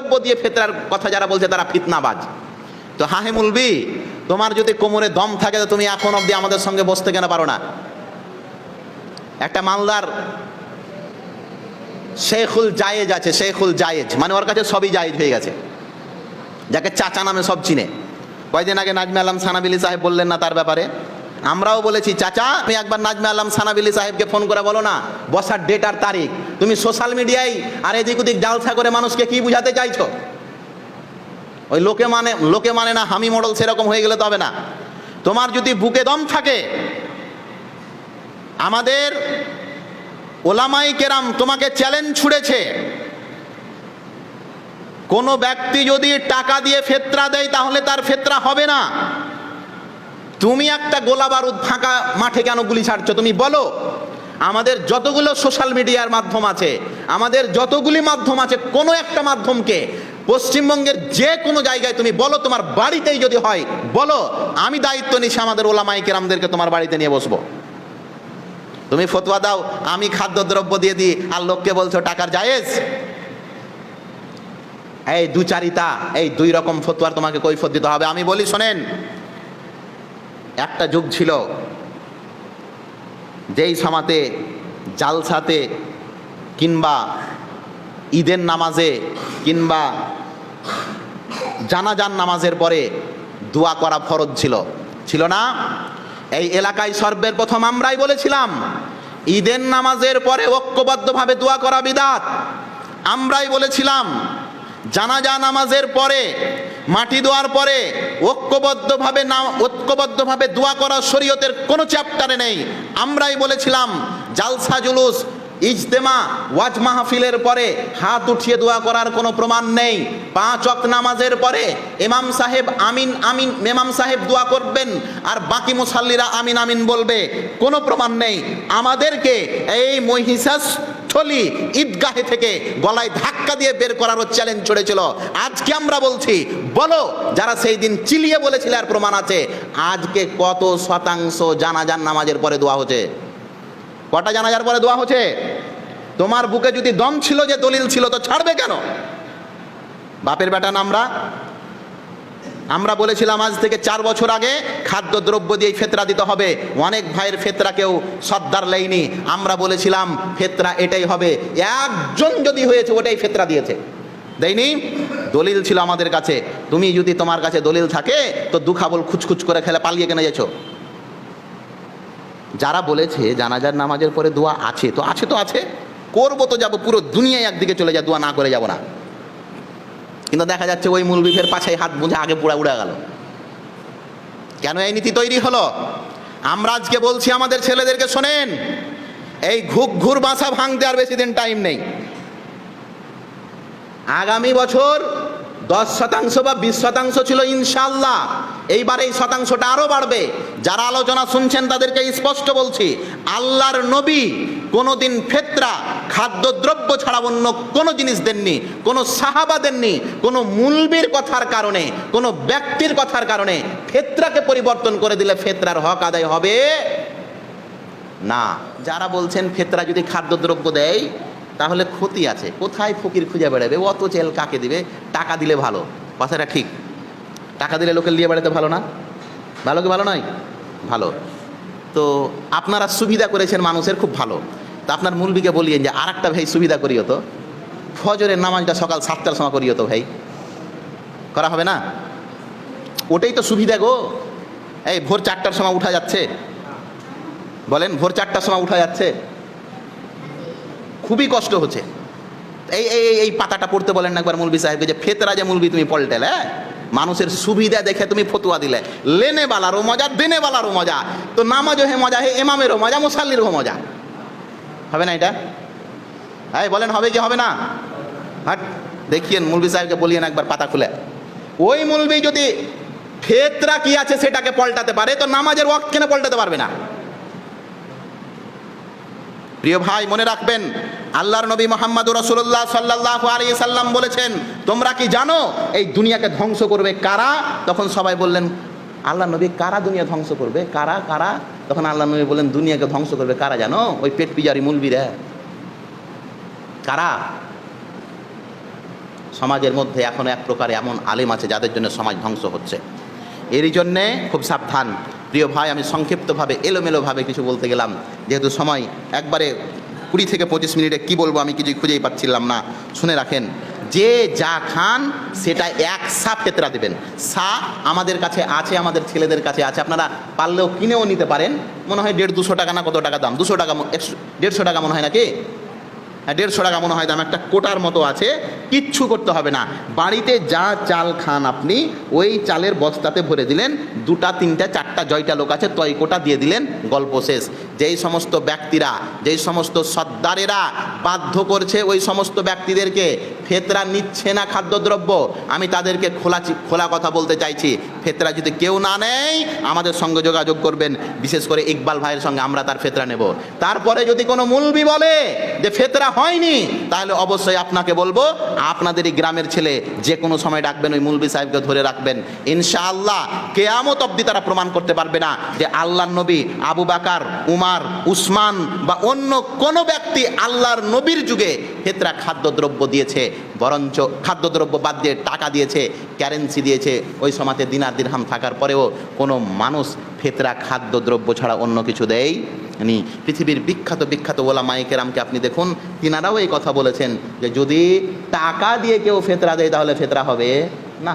খাদ্যদ্রব্য দিয়ে ফিতরার কথা যারা বলছে তারা ফিতনাবাজ। তো হাহে মুলবি, তোমার যদি কোমরে দম থাকে তো তুমি এখন অবধি আমাদের সঙ্গে বসতে কেন পারো না? একটা মালদার শেখুল জায়েজ আছে, শেখুল জায়েজ মানে ওর কাছে সবই জায়েজ হয়ে গেছে, যাকে চাচা নামে সব চিনে। কয়দিন আগে নাজমে আলম সানাবিলি সাহেব বললেন না তার ব্যাপারে, আমরাও বলেছি চাচা তুমি একবার নাজমে আলম সানাবিলি সাহেবকে ফোন করে বলো না বসার ডেট আর তারিখ। তুমি সোশ্যাল মিডিয়ায় আর এদিক ওদিক জালসা করে মানুষকে কি বুঝাতে চাইছো? ওই লোকে মানে না হামি মডেল সেরকম হয়ে গেলে তো হবে না। তোমার যদি বুকে দম থাকে, আমাদের ওলামাই কেরাম তোমাকে চ্যালেঞ্জ ছুড়েছে, কোনো ব্যক্তি যদি টাকা দিয়ে ফেতরা দেয় তাহলে তার ফেতরা হবে না। তুমি একটা গোলা বারুদ ফাঁকা মাঠে কেন গুলি ছাড়ছো? তুমি বলো। আমাদের যতগুলো সোশ্যাল মিডিয়ার মাধ্যম আছে, আমাদের যতগুলি মাধ্যম আছে, কোনো একটা মাধ্যমকে পশ্চিমবঙ্গের যে কোনো জায়গায় তুমি বলো, তোমার বাড়িতেই যদি হয় বলো, আমি দায়িত্ব নিচ্ছি আমাদের ওলামায়ে কেরামদেরকে তোমার বাড়িতে নিয়ে বসবো। তুমি ফতোয়া দাও আমি খাদ্যদ্রব্য দিয়ে দিই আর লোককে বলছো টাকার জায়েজ। এই দুচারিতা, এই দুই রকম ফতোয়ার তোমাকে কৈফিয়ত দিতে হবে। আমি বলি শোনেন, একটা যুগ ছিল যেই সমাতে জালসাতে কিংবা ঈদের নামাজে কিংবা জানাজান নামাজের পরে দোয়া করা ফরজ ছিল না? এই এলাকায় সর্বের প্রথম আমরাই বলেছিলাম ঈদের নামাজের পরে ঐক্যবদ্ধভাবে দোয়া করা বিদআত। আমরাই বলেছিলাম জানাজা নামাজের পরে মাটি দোয়ার পরে ঐক্যবদ্ধভাবে দোয়া করা শরীয়তের কোনো চ্যাপ্টারে নেই। আমরাই বলেছিলাম জালসা জুলুস ইজতেমা ওয়াজ মাহফিলের পরে হাত উঠিয়ে দোয়া করার কোনো প্রমাণ নেই। 5 ওয়াক্ত নামাজের পরে ইমাম সাহেব আমিন আমিন ইমাম সাহেব দোয়া করবেন আর বাকি মুসাল্লিরা আমিন আমিন বলবে, কোনো প্রমাণ নেই। আমাদেরকে এই মহিষাস্থলী ঈদগাহে থেকে গলায় ধাক্কা দিয়ে বের করারও চ্যালেঞ্জ ছড়েছিল। আজকে আমরা বলছি বলো, যারা সেই দিন চিলিয়ে বলেছিল আর প্রমাণ আছে, আজকে কত শতাংশ জানাজান নামাজের পরে দোয়া হচ্ছে? কটা জানাজার পরে দোয়া হচ্ছে? তোমার বুকে যদি দম ছিল, যে দলিল ছিল, তো ছাড়বে কেন? বাপের বেটা না আমরা বলেছিলাম আজ থেকে 4 বছর আগে খাদ্যদ্রব্য দিয়ে ফেতরা দিতে হবে। অনেক ভাইয়ের ফেতরা কেউ সদ্দার লেয়নি। আমরা বলেছিলাম ফেতরা এটাই হবে, একজন যদি হয়েছে ওটাই ফেতরা দিয়েছে, দেয়নি। দলিল ছিল আমাদের কাছে। তুমি যদি তোমার কাছে দলিল থাকে তো দুখাবল খুচখুচ করে খেলে পালিয়ে কেন যাচ্ছ? যারা বলেছে জানাজার নামাজের পরে দোয়া আছে, তো আছে করবো তো যাবো, পুরো দুনিয়ায় একদিকে চলে যায়, দোয়া না করে যাব না। কিন্তু দেখা যাচ্ছে ওই মূল বিফের পাছায় হাত বুঝে আগে উড়ে গেল। কেন এই নীতি তৈরি হলো? আমরা আজকে বলছি আমাদের ছেলেদেরকে, শোনেন, এই ঘুর বাসা ভাঙতে আর বেশি দিন টাইম নেই। আগামী বছর 10% বা 20% ছিল ইনশাআল্লাহ, এইবার এই শতাংশটা আরো বাড়বে। যারা আলোচনা শুনছেন তাদেরকে স্পষ্ট বলছি, আল্লাহর নবী কোনোদিন ফেতরা খাদ্যদ্রব্য ছাড়া অন্য কোনো জিনিস দেননি, কোনো সাহাবা দেননি। কোনো মুলবির কথার কারণে, কোনো ব্যক্তির কথার কারণে ফেতরাকে পরিবর্তন করে দিলে ফেতরার হক আদায় হবে না। যারা বলছেন ফেতরা যদি খাদ্যদ্রব্য দেয় তাহলে ক্ষতি আছে, কোথায় ফকির খুঁজে বেড়াবে, অত চেল কাকে দিবে? টাকা দিলে ভালো, কথাটা ঠিক। টাকা দিলে লোকের নিয়ে বেড়াতে ভালো না? ভালো কি ভালো নয়? ভালো। তো আপনারা সুবিধা করেছেন মানুষের, খুব ভালো। তা আপনার মুলবিকে বলিয়েন যে আর একটা ভাই সুবিধা করিও তো, ফজরের নামাজটা সকাল 7টার সময় করিও তো ভাই। করা হবে না? ওটাই তো সুবিধা গো। এই ভোর 4টার সময় উঠা যাচ্ছে? বলেন, ভোর 4টার সময় উঠা যাচ্ছে? খুবই কষ্ট হচ্ছে। এই পাতাটা পড়তে বলেন না একবার মুলবি সাহেবকে, যে ফেতরা যে মুলবি তুমি পল্টেলে, মানুষের সুবিধা দেখে তুমি ফতুয়া দিলে, লেনে বালারও মজা, দেনে বালারও মজা। তো নামাজও হে মজা, হে ইমামেরও মজা, মুসাল্লিরও মজা। হবে না এটা? হ্যাঁ বলেন, হবে কি হবে না? হ্যাঁ দেখিয়েন মুলবি সাহেবকে বলিয়েন একবার পাতা খুলে। ওই মুলবি যদি ফেতরা কি আছে সেটাকে পল্টাতে পারে, তো নামাজের ওয়াক্ত কেন পল্টাতে পারবে না? প্রিয় ভাই, মনে রাখবেন, আল্লাহর নবী মুহাম্মদুর রাসূলুল্লাহ সাল্লাল্লাহু আলাইহি সাল্লাম বলেছেন, তোমরা কি জানো এই দুনিয়াকে ধ্বংস করবে কারা? তখন সবাই বললেন, আল্লাহর নবী কারা দুনিয়া ধ্বংস করবে? কারা কারা? তখন আল্লাহর নবী বললেন, দুনিয়াকে ধ্বংস করবে কারা জানো? ওই পেট পিজারি মুলবিরা। কারা? সমাজের মধ্যে এখনও এক প্রকার এমন আলেম আছে যাদের জন্য সমাজ ধ্বংস হচ্ছে। এরই জন্যে খুব সাবধান প্রিয় ভাই। আমি সংক্ষিপ্তভাবে এলোমেলোভাবে কিছু বলতে গেলাম, যেহেতু সময় একবারে 20 থেকে 25 মিনিটে কি বলবো আমি কিছুই খুঁজেই পাচ্ছিলাম না। শুনে রাখেন, যে যা খান সেটা এক সা ফেতরা দেবেন। সা আমাদের কাছে আছে, আমাদের ছেলেদের কাছে আছে, আপনারা পারলেও কিনেও নিতে পারেন। মনে হয় 150-200 টাকা না কত টাকা দাম, 200 টাকা 150 টাকা মনে হয় নাকি, 150 টাকা মনে হয় দাম। একটা কোটার মতো আছে, কিচ্ছু করতে হবে না। বাড়িতে যা চাল খান আপনি ওই চালের বস্তাতে ভরে দিলেন, 2টা 3টা 4টা জয়টা লোক আছে তয় কোটা দিয়ে দিলেন, গল্প শেষ। যেই সমস্ত ব্যক্তিরা, যেই সমস্ত সর্দারেরা বাধ্য করছে ওই সমস্ত ব্যক্তিদেরকে ফেতরা নিচ্ছে না খাদ্যদ্রব্য, আমি তাদেরকে খোলা কথা বলতে চাইছি, ফেতরা যদি কেউ না নেয় আমাদের সঙ্গে যোগাযোগ করবেন, বিশেষ করে ইকবাল ভাইয়ের সঙ্গে, আমরা তার ফেতরা নেব। তারপরে যদি কোনো মুলবি বলে যে ফেতরা হয়নি, তাহলে অবশ্যই আপনাকে বলবো আপনাদেরই গ্রামের ছেলে, যে কোনো সময় ডাকবেন ওই মুলবি সাহেবকে ধরে রাখবেন। ইনশাআল্লাহ কেয়ামত অবধি তারা প্রমাণ করতে পারবে না যে আল্লাহর নবী আবু বকর, উমর, উসমান বা অন্য কোনো ব্যক্তি আল্লাহর নবীর যুগে ফেতরা খাদ্যদ্রব্য দিয়েছে। বরঞ্চ খাদ্যদ্রব্য বাদ দিয়ে টাকা দিয়েছে, কারেন্সি দিয়েছে। ওই সময়তে দিনার দিরহাম থাকার পরেও কোনো মানুষ ফেতরা খাদ্যদ্রব্য ছাড়া অন্য কিছু দেয় নি। পৃথিবীর বিখ্যাত বিখ্যাত ওলামায়ে কেরামকে আপনি দেখুন, তিনারাও এই কথা বলেছেন যে যদি টাকা দিয়ে কেউ ফেতরা দেয় তাহলে ফেতরা হবে না।